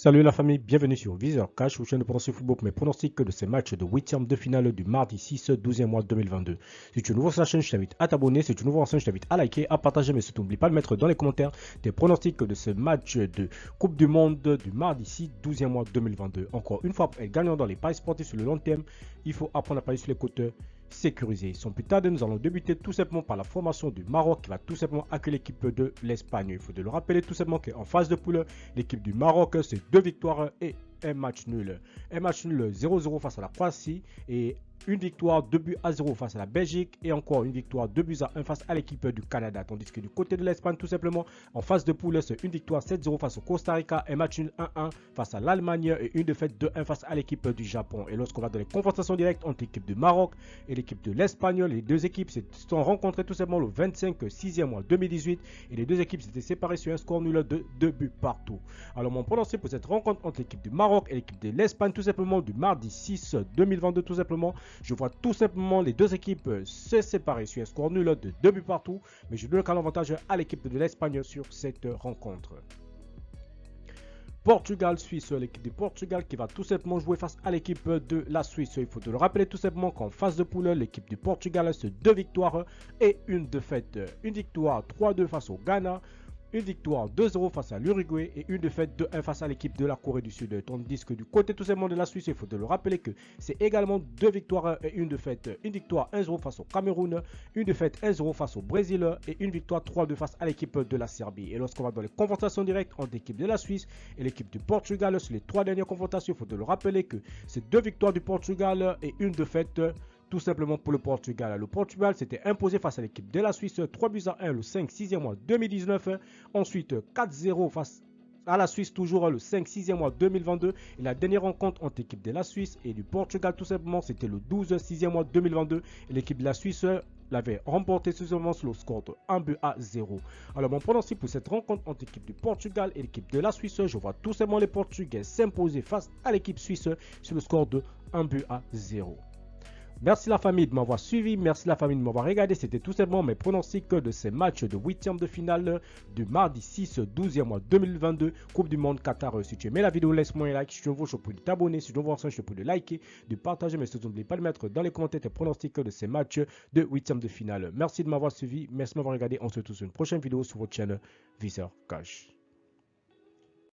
Salut la famille, bienvenue sur Viseur Cash, où je ne prononce football pour mes pronostics de ces matchs de 8e de finale du mardi 6 12e mois 2022. Si tu es nouveau sur la chaîne, je t'invite à t'abonner. Si tu es nouveau en chaîne, je t'invite à liker, à partager, mais surtout n'oublie pas de mettre dans les commentaires tes pronostics de ce match de Coupe du Monde du mardi 6 12e mois 2022. Encore une fois, pour être gagnant dans les paris sportifs sur le long terme, il faut apprendre à parier sur les côtes sécurisé. Sans plus tarder, nous allons débuter tout simplement par la formation du Maroc qui va tout simplement accueillir l'équipe de l'Espagne. Il faut de le rappeler tout simplement qu'en phase de poule, l'équipe du Maroc, c'est 2 victoires et un match nul. Un match nul 0-0 face à la Croatie et une victoire 2 buts à 0 face à la Belgique et encore une victoire 2 buts à 1 face à l'équipe du Canada. Tandis que du côté de l'Espagne, tout simplement, en phase de poule, c'est une victoire 7-0 face au Costa Rica, un match nul 1-1 face à l'Allemagne et une défaite 2-1 face à l'équipe du Japon. Et lorsqu'on va dans les confrontations directes entre l'équipe du Maroc et l'équipe de l'Espagne, les deux équipes se sont rencontrées tout simplement le 25 6e mois 2018 et les deux équipes s'étaient séparées sur un score nul de 2 buts partout. Alors mon pronostic pour cette rencontre entre l'équipe du Maroc et l'équipe de l'Espagne, tout simplement du mardi 6 2022, tout simplement, je vois tout simplement les deux équipes se séparer sur un score nul de 2 buts partout, mais je donne l'avantage à l'équipe de l'Espagne sur cette rencontre. Portugal-Suisse, l'équipe du Portugal qui va tout simplement jouer face à l'équipe de la Suisse. Il faut te le rappeler tout simplement qu'en phase de poule, l'équipe du Portugal c'est 2 victoires et une défaite. Une victoire 3-2 face au Ghana. Une victoire 2-0 face à l'Uruguay et une défaite 2-1 face à l'équipe de la Corée du Sud. Tandis que du côté tout simplement de la Suisse, il faut te le rappeler que c'est également 2 victoires et une défaite. Une victoire 1-0 face au Cameroun, une défaite 1-0 face au Brésil et une victoire 3-2 face à l'équipe de la Serbie. Et lorsqu'on va dans les confrontations directes entre l'équipe de la Suisse et l'équipe du Portugal, sur les 3 dernières confrontations, il faut te le rappeler que c'est 2 victoires du Portugal et une défaite tout simplement pour le Portugal. Le Portugal s'était imposé face à l'équipe de la Suisse 3 buts à 1 le 5-6e mois 2019. Ensuite 4-0 face à la Suisse toujours le 5-6e mois 2022. Et la dernière rencontre entre l'équipe de la Suisse et du Portugal tout simplement c'était le 12-6e mois 2022. Et l'équipe de la Suisse l'avait remporté seulement sur le score de 1 but à 0. Alors mon pronostic pour cette rencontre entre l'équipe du Portugal et l'équipe de la Suisse, je vois tout simplement les Portugais s'imposer face à l'équipe suisse sur le score de 1 but à 0. Merci la famille de m'avoir suivi, merci la famille de m'avoir regardé. C'était tout simplement mes pronostics de ces matchs de 8e de finale du mardi 6 12e mois 2022 Coupe du Monde Qatar. Si tu aimais la vidéo, laisse-moi un like. Si tu es nouveau, je peux t'abonner. Si tu es nouveau ensemble, je peux liker, de partager. Mais surtout, n'oublie pas de mettre dans les commentaires tes pronostics de ces matchs de 8e de finale. Merci de m'avoir suivi, merci de m'avoir regardé. On se retrouve sur une prochaine vidéo sur votre chaîne Viseur Cash.